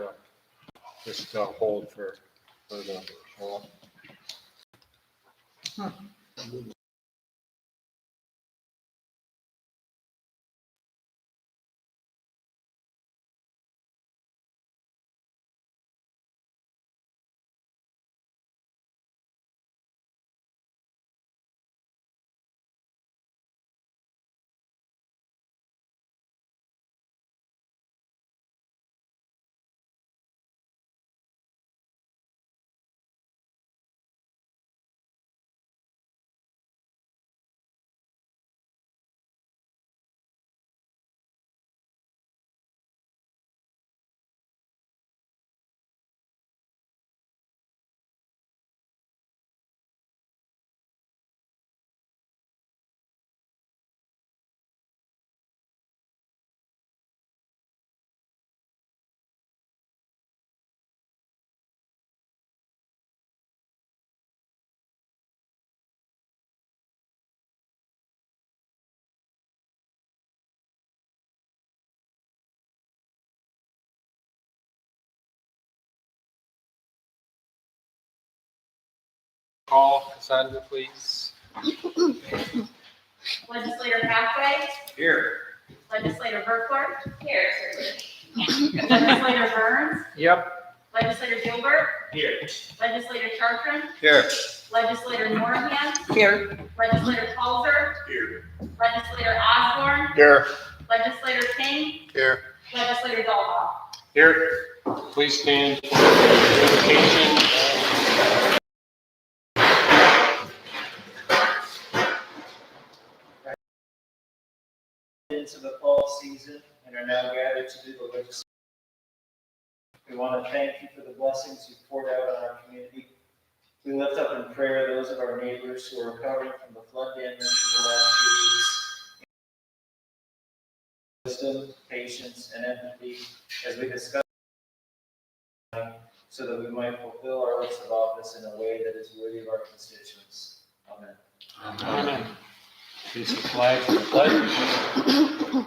gonna just hold for the show. Call Cassandra, please. Legislator Pathway. Here. Legislator Burkhardt. Here, sir. Legislator Burns. Yep. Legislator Gilbert. Here. Legislator Chartran. Here. Legislator Moorhan. Here. Legislator Palzer. Here. Legislator Osborne. Here. Legislator King. Here. Legislator Dahlhoff. Here. Please stand for the invocation. Into the fall season and are now gathered to do the legislation. We want to thank you for the blessings you've poured out on our community. We lift up in prayer those of our neighbors who are recovering from the flood damage in the last few weeks. Wisdom, patience, and empathy as we discuss so that we might fulfill our oaths of office in a way that is worthy of our constituents. Amen. Amen. Please the flag for the pledge.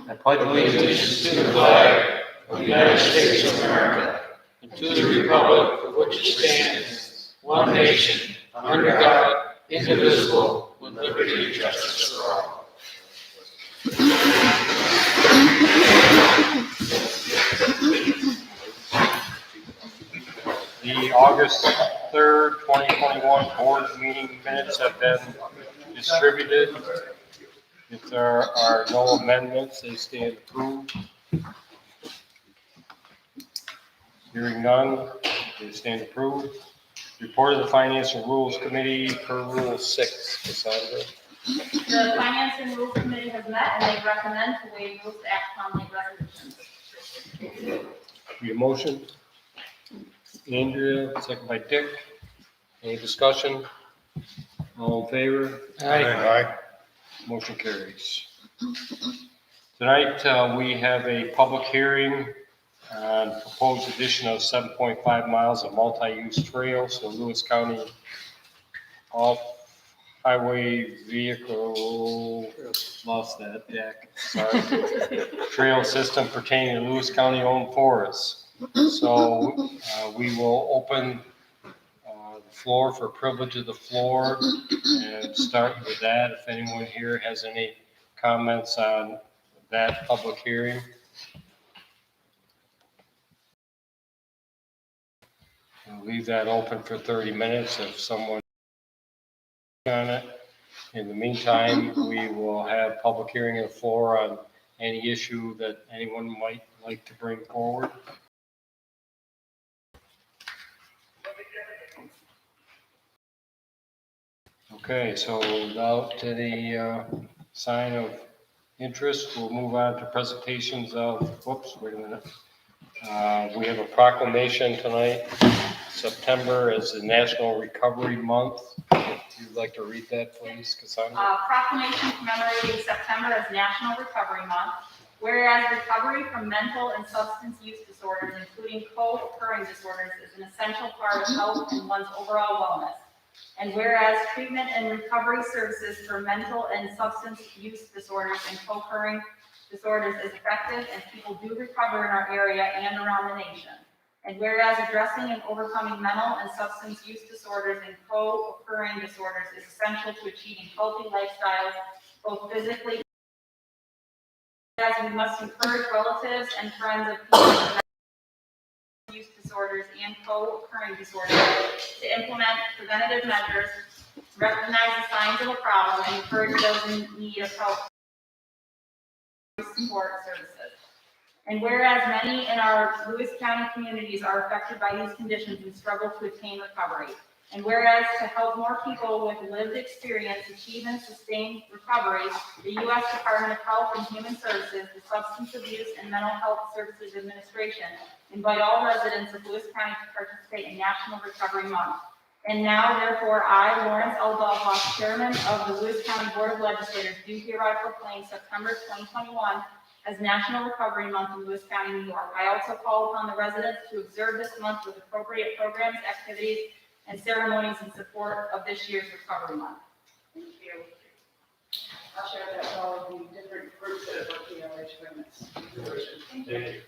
I pledge allegiance to the flag of the United States of America and to the republic for which it stands, one nation, under God, indivisible, with liberty and justice for all. The August 3rd, 2021 board meeting minutes have been distributed. If there are no amendments, they stand approved. Hearing none, they stand approved. Report of the Finance and Rules Committee per Rule 6. Cassandra. The Finance and Rules Committee has met and they recommend to waive rules to act on the resolutions. Need a motion? Andrea, second by Dick. Any discussion? All in favor? Aye. Motion carries. Tonight, we have a public hearing on proposed addition of 7.5 miles of multi-use trails to Lewis County off-highway vehicle, lost that, Jack, sorry, trail system pertaining to Lewis County owned forests. So we will open the floor for privilege of the floor and start with that. If anyone here has any comments on that public hearing. I'll leave that open for 30 minutes if someone on it. In the meantime, we will have public hearing on the floor on any issue that anyone might like to bring forward. Okay, so without any sign of interest, we'll move on to presentations of, whoops, wait a minute. We have a proclamation tonight. September is the National Recovery Month. If you'd like to read that, please, Cassandra. Proclamation commemorating September as National Recovery Month. Whereas recovery from mental and substance use disorders, including co-occurring disorders, is an essential part of health and one's overall wellness. And whereas treatment and recovery services for mental and substance use disorders and co-occurring disorders is effective and people do recover in our area and around the nation. And whereas addressing and overcoming mental and substance use disorders and co-occurring disorders is essential to achieving healthy lifestyles, both physically, as we must encourage relatives and friends of people with use disorders and co-occurring disorders to implement preventative measures, recognize the signs of a problem, and encourage those in need of help support services. And whereas many in our Lewis County communities are affected by these conditions and struggle to attain recovery. And whereas to help more people with lived experience achieve and sustain recovery, the U.S. Department of Health and Human Services, the Substance Abuse and Mental Health Services Administration, invite all residents of Lewis County to participate in National Recovery Month. And now, therefore, I, Lawrence L. Dahlhoff, Chairman of the Lewis County Board of Legislators, do hereby proclaim September 2021 as National Recovery Month in Lewis County, New York. I also call upon the residents to observe this month with appropriate programs, activities, and ceremonies in support of this year's Recovery Month. Thank you. I'll share that with all of the different groups that are working on these agreements. Thank you.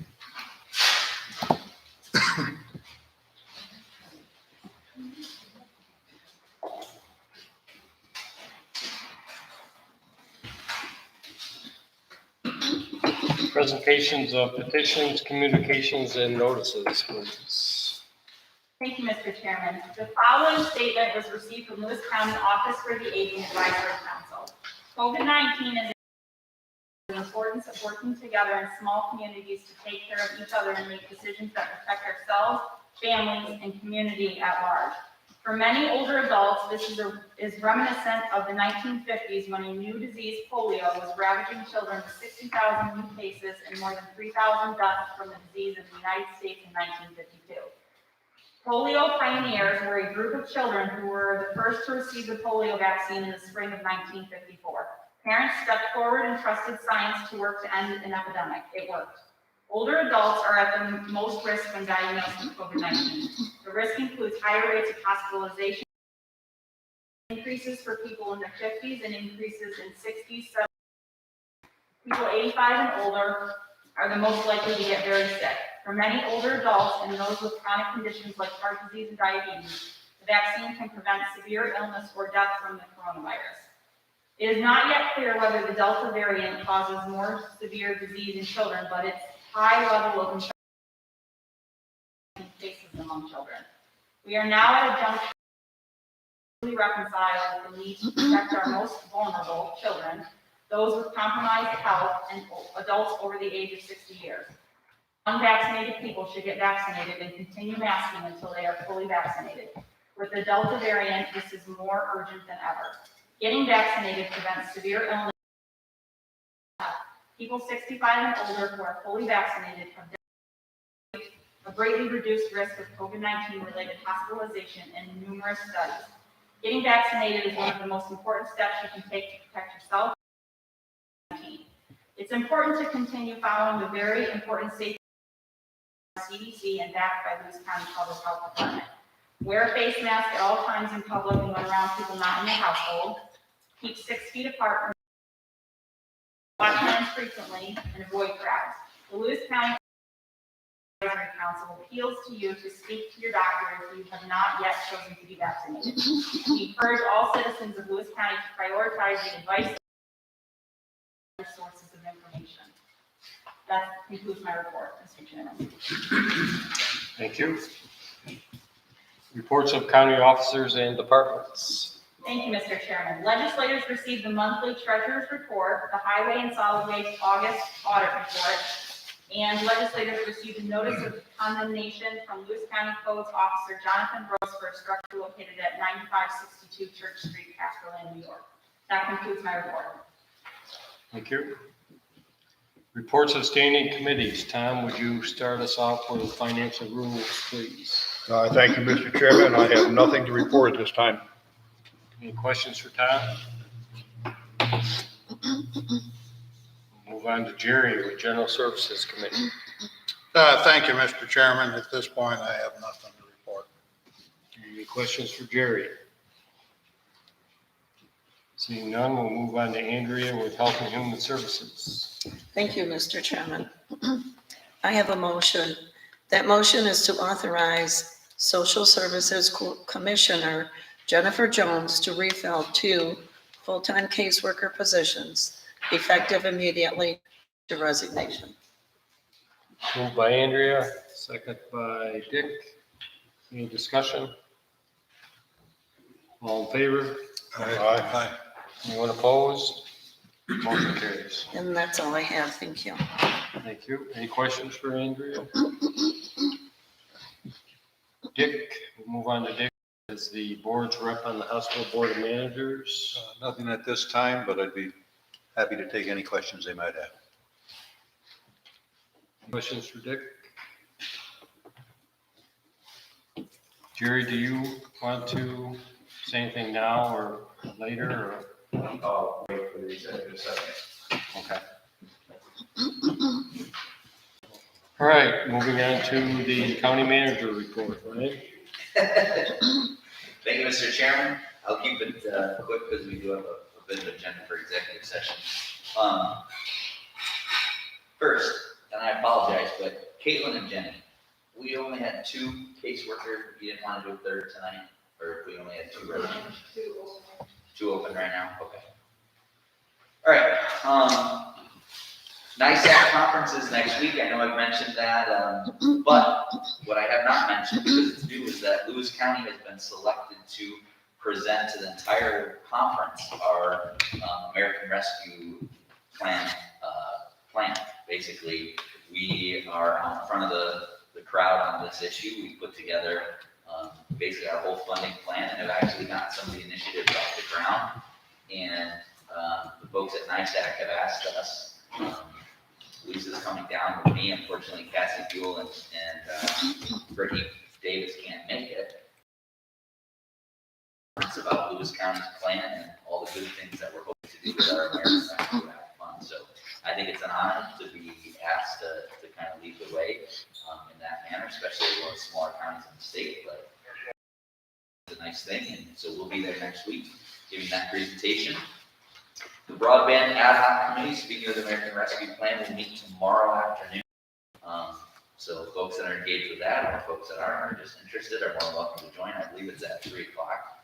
Presentations of petitions, communications, and notices, please. Thank you, Mr. Chairman. The following statement was received from Lewis County Office for the Aging Advisory Council. COVID-19 is the importance of working together in small communities to take care of each other and make decisions that affect ourselves, families, and community at large. For many older adults, this is reminiscent of the 1950s when a new disease, polio, was ravaging children with 60,000 new cases and more than 3,000 deaths from the disease in the United States in 1952. Polio pioneers were a group of children who were the first to receive the polio vaccine in the spring of 1954. Parents stepped forward and trusted science to work to end an epidemic. It worked. Older adults are at the most risk when diagnosed with COVID-19. The risk includes higher rates of hospitalization, increases for people in their 50s, and increases in 60s, 70s. People 85 and older are the most likely to get very sick. For many older adults and those with chronic conditions like heart disease and diabetes, the vaccine can prevent severe illness or death from the coronavirus. It is not yet clear whether the Delta variant causes more severe disease in children, but its high level of infection cases among children. We are now at a juncture to reconcile with the need to protect our most vulnerable children, those with compromised health, and adults over the age of 60 years. Unvaccinated people should get vaccinated and continue masking until they are fully vaccinated. With the Delta variant, this is more urgent than ever. Getting vaccinated prevents severe illness. People 65 and older who are fully vaccinated have a greatly reduced risk of COVID-19 related hospitalization in numerous studies. Getting vaccinated is one of the most important steps you can take to protect yourself. It's important to continue following the very important safety CDC and backed by Lewis County Public Health Department. Wear a face mask at all times in public and when around people not in your household. Keep 6 feet apart. Wash hands frequently and avoid crowds. The Lewis County Advisory Council appeals to you to speak to your doctor if you have not yet chosen to be vaccinated. We encourage all citizens of Lewis County to prioritize the advice of sources of information. That concludes my report, Mr. Chairman. Thank you. Reports of county officers and departments. Thank you, Mr. Chairman. Legislators received the monthly treasurer's report, the highway and solid waste August audit report, and legislators received a notice of condemnation from Lewis County Codes Officer Jonathan Rose for a structure located at 9562 Church Street, Casperland, New York. That concludes my report. Thank you. Reports of standing committees. Tom, would you start us off with financial rules, please? Thank you, Mr. Chairman. I have nothing to report at this time. Any questions for Tom? Move on to Jerry with General Services Committee. Thank you, Mr. Chairman. At this point, I have nothing to report. Any questions for Jerry? Seeing none, we'll move on to Andrea with Health and Human Services. Thank you, Mr. Chairman. I have a motion That motion is to authorize Social Services Commissioner Jennifer Jones to refill 2 full-time caseworker positions effective immediately to resignation. Moved by Andrea, second by Dick. Any discussion? All in favor? Aye. Anyone opposed? Motion carries. And that's all I have. Thank you. Thank you. Any questions for Andrea? Dick, we'll move on to Dick as the board's rep on the hospital board of managers. Nothing at this time, but I'd be happy to take any questions they might have. Questions for Dick? Jerry, do you want to say anything now or later, or? I'll wait for the executive session. Okay. All right, moving on to the county manager report, right? Thank you, Mr. Chairman. I'll keep it quick because we do have a bit of agenda for executive session. First, and I apologize, but Caitlin and Jenny, we only had 2 caseworkers. You didn't want to do a third tonight, or we only had 2 registered? 2 open right now? Okay. All right. NISAC conferences next week. I know I've mentioned that, but what I have not mentioned, because it's new, is that Lewis County has been selected to present to the entire conference our American Rescue Plan. Basically, we are out in front of the crowd on this issue. We put together basically our whole funding plan, and have actually gotten some of the initiatives off the ground. And the folks at NISAC have asked us. Lisa's coming down with me. Unfortunately, Cassie Buell and Brittany Davis can't make it. It's about Lewis County's plan and all the good things that we're hoping to do with our American Rescue Fund. So I think it's an honor to be asked to kind of lead the way in that manner, especially one of the smaller counties in the state. But it's a nice thing, and so we'll be there next week giving that presentation. The Broadband Ad Hoc Committee, speaking of the American Rescue Plan, will meet tomorrow afternoon. So folks that are engaged with that, or folks that aren't, or just interested, are more welcome to join. I believe it's at 3 o'clock.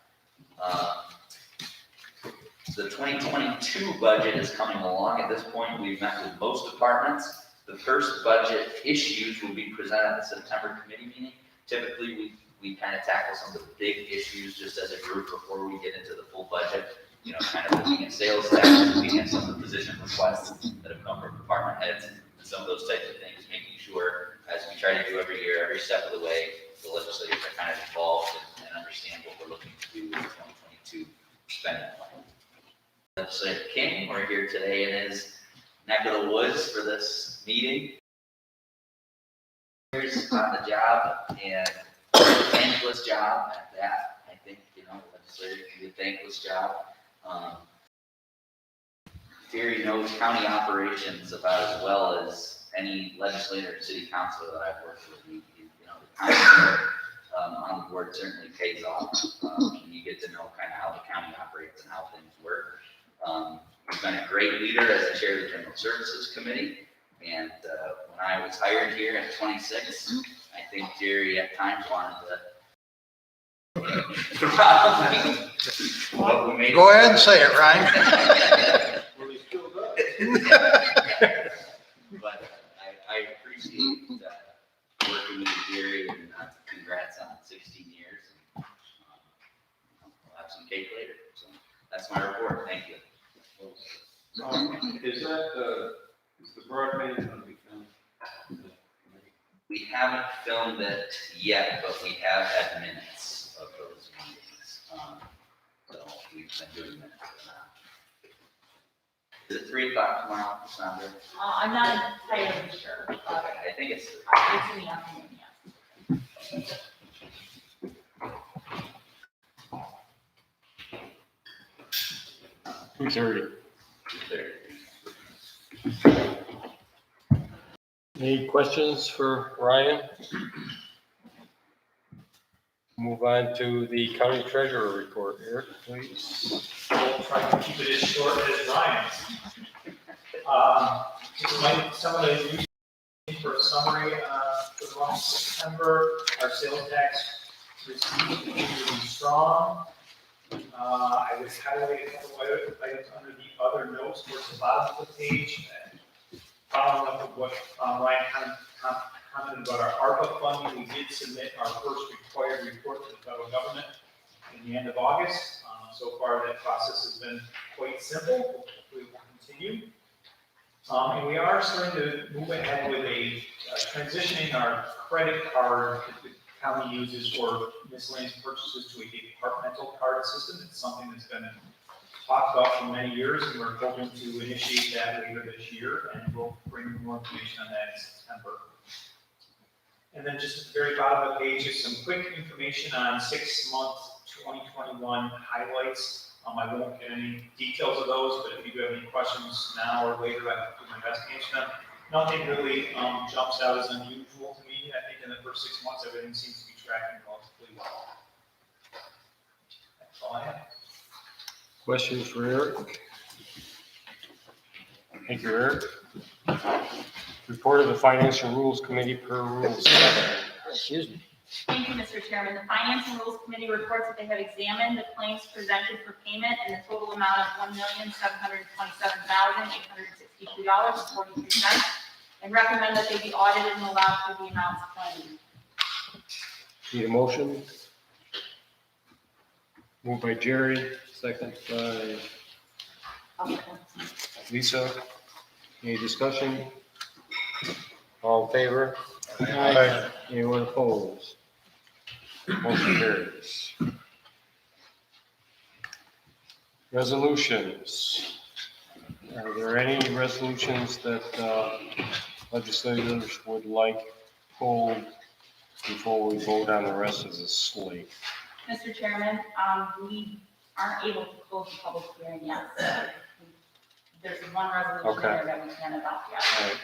The 2022 budget is coming along. At this point, we've met with most departments. The first budget issues will be presented at the September committee meeting. Typically, we kind of tackle some of the big issues just as a group before we get into the full budget. You know, kind of looking at sales tax, looking at some of the position requests that have come from department heads and some of those types of things, making sure, as we try to do every year, every step of the way, the legislators are kind of involved and understand what we're looking to do in the 2022 spending plan. Legislator King, we're here today in his neck of the woods for this meeting. He's on the job, and a thankless job at that. I think, you know, the legislator can do a thankless job. Terry knows county operations about as well as any legislator or city councilor that I've worked with. You know, the time on the board certainly pays off. You get to know kind of how the county operates and how things work. He's been a great leader as the chair of the General Services Committee. And when I was hired here at 26, I think Jerry at times wanted to Go ahead and say it, Ryan. Well, he still does. But I appreciate working with Jerry, and congrats on 16 years. And, we'll have some cake later. So that's my report. Thank you. Is the broadband going to be filmed? We haven't filmed it yet, but we have had minutes of those meetings. So we've been doing minutes of that. Is it 3 o'clock tomorrow, Sandra? I'm not entirely sure, but I think it's. it's in the afternoon, yes. 2:30. There. Any questions for Ryan? Move on to the county treasurer report. Eric, please. We'll try to keep it as short as Ryan's. Some of the for a summary for the month September, our sales tax receipts continue to be strong. I would highlight a couple of items under the other notes towards the bottom of the page. Following up with what Ryan commented about our ARPA funding, we did submit our first required report to the federal government in the end of August. So far, that process has been quite simple. Hopefully, it will continue. And we are starting to move ahead with transitioning our credit card that the county uses for miscellaneous purchases to a departmental card system. It's something that's been talked about for many years, and we're hoping to initiate that later this year, and we'll bring more information on that in September. And then just at the very bottom of the page is some quick information on 6-month 2021 highlights. I won't get any details of those, but if you do have any questions now or later, I will do my best to answer them. Nothing really jumps out as unusual to me. I think in the first 6 months, everything seems to be tracking relatively well. That's all I have. Questions for Eric? Thank you, Eric. Report of the Finance and Rules Committee per Rule 7. Excuse me. Thank you, Mr. Chairman. The Finance and Rules Committee reports that they have examined the claims presented for payment in the total amount of $1,727,862.43 and recommend that they be audited and allowed for the amounts claimed. Need a motion? Moved by Jerry, second by Lisa. Any discussion? All in favor? Aye. Anyone opposed? Motion carries. Resolutions. Are there any resolutions that legislators would like pulled before we vote on the rest of the slate? Mr. Chairman, we aren't able to close the public hearing yet. There's one resolution Okay. there that we can't adopt yet. All right.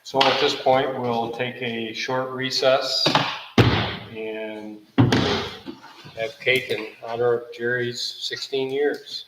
So at this point, we'll take a short recess and have cake in honor of Jerry's 16 years.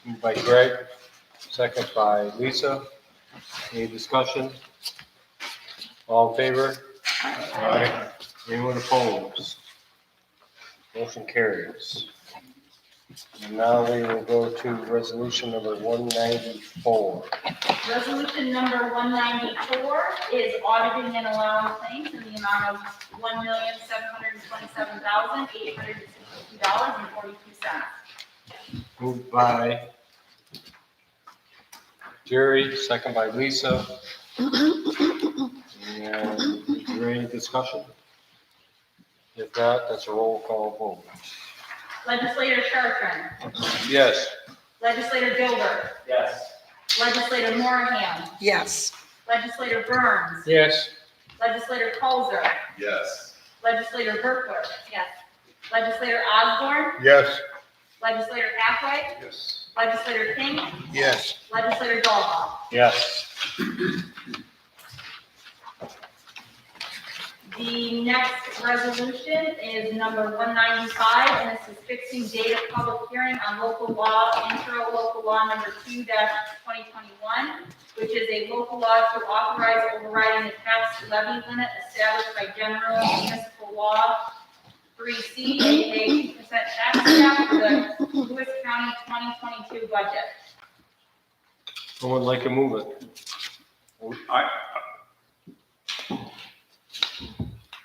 Moved by Greg, second by Lisa. Any discussion? All in favor? Aye. Anyone opposed? Motion carries. And now we will go to resolution number 194. Resolution number 194 is auditing and allowing claims in the amount of $1,727,862.42. Moved by Jerry, second by Lisa. And is there any discussion? If not, that's a roll call vote. Legislator Chartran, Yes. Legislator Gilbert, Yes. Legislator Moorhan, Yes. Legislator Burns, Yes. Legislator Colzer, Yes. Legislator Berkler. Yes. Legislator Osborne, Yes. Legislator Hathaway, Yes. Legislator King, Yes. Legislator Dahlbaum. Yes. The next resolution is number 195, and this is fixing date of public hearing on local law, local law number 2-2021, which is a local law to authorize overriding the tax levy limit established by general municipal law 3C, aka 2% tax cap for the Lewis County 2022 budget. Someone like to move it?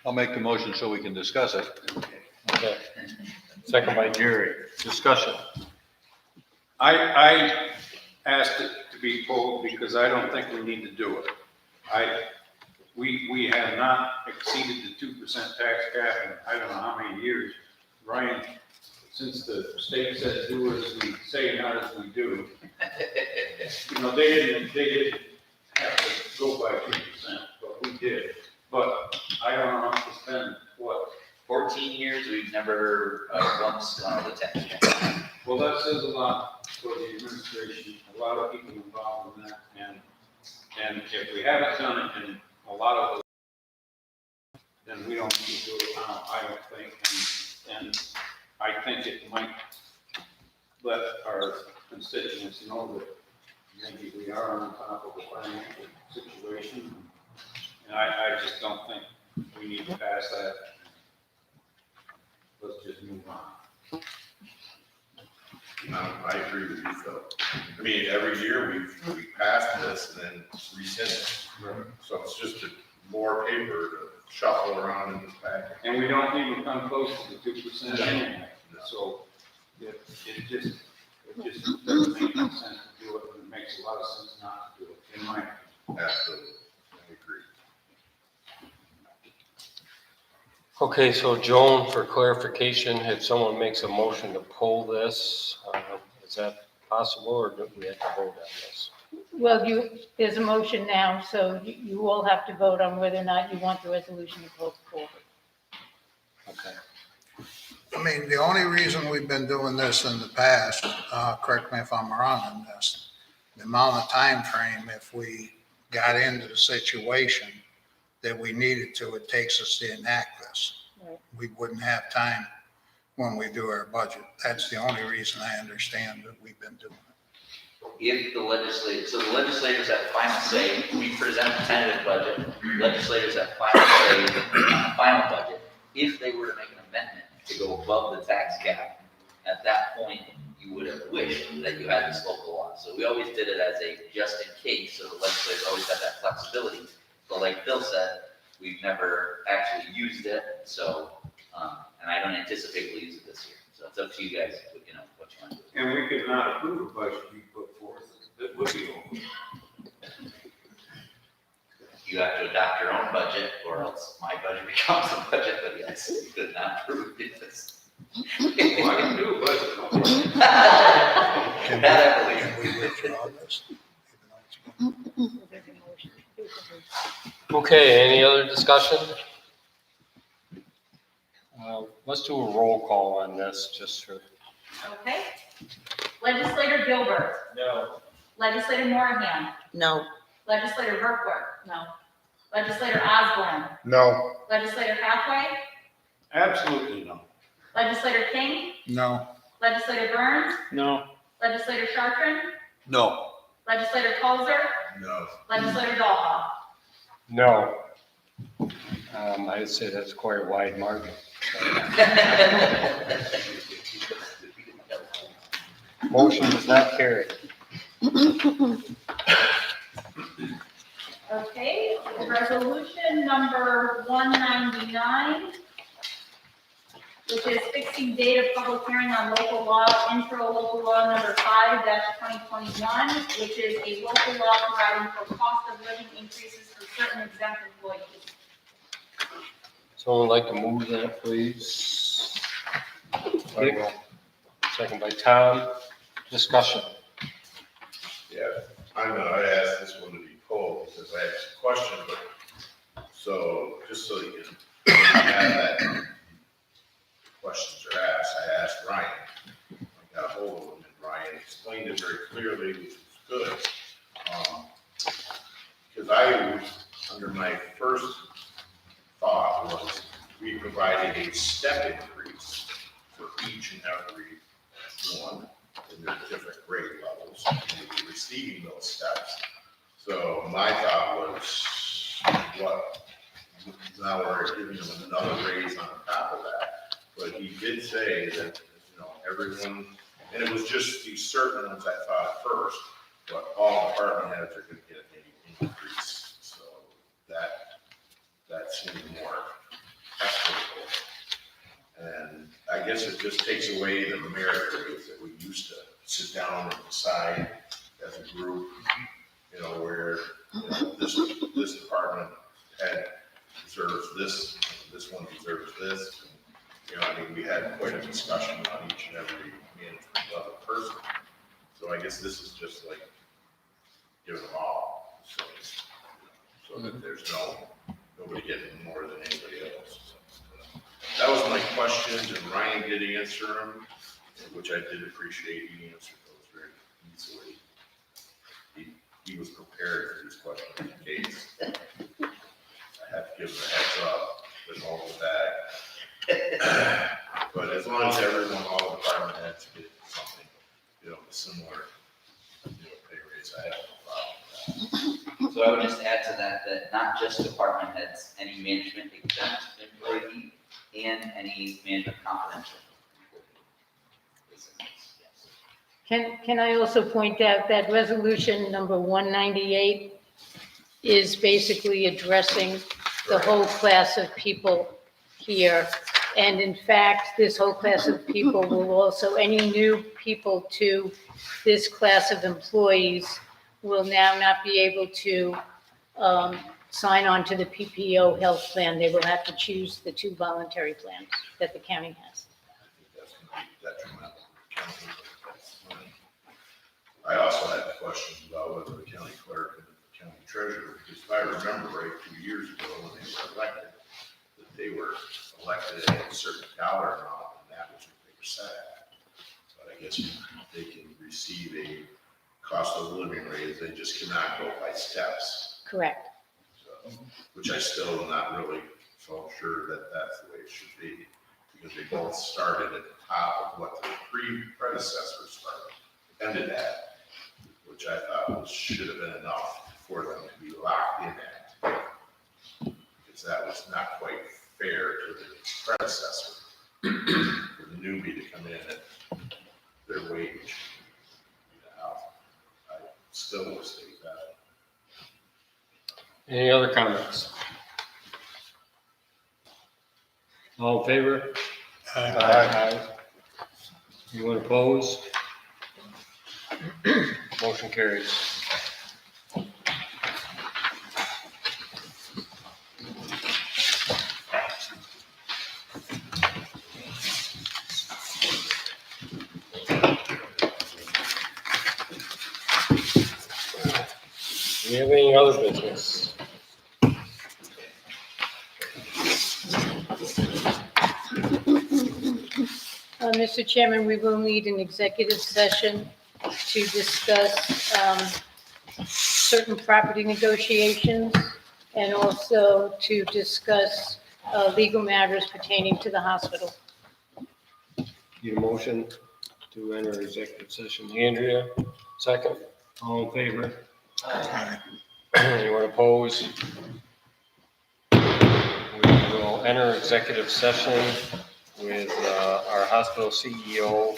I'll make the motion so we can discuss it. Okay. Second by Jerry. Discussion. I asked it to be pulled because I don't think we need to do it. We have not exceeded the 2% tax cap in I don't know how many years. Ryan, since the state said do as we say, not as we do. You know, they didn't have to go by 2%, but we did. But I don't know how to spend, what? 14 years, we've never once gone over the tax cap. Well, that says a lot for the administration, a lot of people involved in that, and if we haven't done it in a lot of those, then we don't need to do it now, I don't think, and I think it might let our constituents know that maybe we are on top of the financial situation, and I just don't think we need to pass that. Let's just move on. I agree with you, Phil. I mean, every year we pass this and then rescind it. So it's just more paper to shuffle around in this packet. And we don't even come close to the 2% anyway, so it just doesn't make any sense to do it, and it makes a lot of sense not to do it, in my opinion. Absolutely, I agree. Okay, so Joan, for clarification, if someone makes a motion to pull this, is that possible, or do we have to vote on this? Well, there's a motion now, so you will have to vote on whether or not you want the resolution to go forward. Okay. I mean, the only reason we've been doing this in the past, correct me if I'm wrong on this, the amount of time frame, if we got into the situation that we needed to, it takes us to enact this. Right. We wouldn't have time when we do our budget. That's the only reason I understand that we've been doing it. If the legislators have final say, we present a tentative budget, legislators have final say on the final budget. If they were to make an amendment to go above the tax cap, at that point, you would have wished that you had this local law. So we always did it as a just in case, so the legislators always had that flexibility. But like Phil said, we've never actually used it, so, and I don't anticipate we'll use it this year. So it's up to you guys, you know, what you want to do. And we could not approve a budget you put forth that would be over. You have to adopt your own budget, or else my budget becomes the budget, but yes, you could not approve this. Well, I can do a budget. Can That I believe. we withdraw this? There's a motion. Okay, any other discussion? Let's do a roll call on this, just for, Okay. Legislator Gilbert, No. Legislator Moorhan, No. Legislator Berkler. No. Legislator Osborne, No. Legislator Hathaway, Absolutely no. Legislator King, No. Legislator Burns, no, Legislator Chartran, No. Legislator Colzer, No. Legislator Dahlhoff. No. I'd say that's quite a wide margin. Motion does not carry. Okay, resolution number 199, which is fixing date of public hearing on local law, intro local law number 5-2021, which is a local law providing for cost of living increases for certain exempt employees. Someone like to move that, please? Dick? Second by Tom. Discussion. Yeah, I asked this one to be pulled because I asked a question, but, so, just so you can have that, questions are asked, I asked Ryan. I got a hold of him, and Ryan explained it very clearly, which was good. Because under my first thought was, we provided a step increase for each and every one in their different grade levels, and we were receiving those steps. So my thought was, what, now we're giving them another raise on top of that. But he did say that, everyone, and it was just these certain ones I thought at first, but all department heads are gonna get an increase. So that seemed more equitable. And I guess it just takes away the merit raise that we used to sit down and decide as a group, where, this department head deserves this one deserves this. We had quite a discussion on each and every management level person. So I guess this is just like giving them all, so that there's nobody getting more than anybody else. That was my questions, and Ryan did answer them, which I did appreciate. He answered those very easily. He was prepared for these questions in case. I have to give him a heads up with all of that. But as long as all the department heads get something, similar, pay raise, I have no problem with that. So I would just add to that, that not just department heads, any management exempt employee and any management confidential employee. Can I also point out that resolution number 198 is basically addressing the whole class of people here. And in fact, this whole class of people will also, any new people to this class of employees will now not be able to sign on to the PPO health plan. They will have to choose the 2 voluntary plans that the county has. That's going to be detrimental to the county. I also had questions about whether the county clerk and the county treasurer, because if I remember right, 2 years ago when they were elected, that they were elected at a certain dollar amount, and that was what they were set at. But I guess they can receive a cost of living raise, they just cannot go by steps. Correct. So, which I still am not really so sure that that's the way it should be, because they both started at the top of what the predecessors ended at, which I thought should have been enough for them to be locked in at, because that was not quite fair to the predecessor, for the newbie to come in at their wage. I still will state that. Any other comments? All in favor? Aye. Anyone opposed? Motion carries. Do we have any other business? Mr. Chairman, we will need an executive session to discuss certain property negotiations and also to discuss legal matters pertaining to the hospital. Need a motion to enter executive session. Andrea, second. All in favor? Anyone opposed? We will enter executive session with our hospital CEO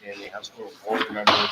and the hospital board members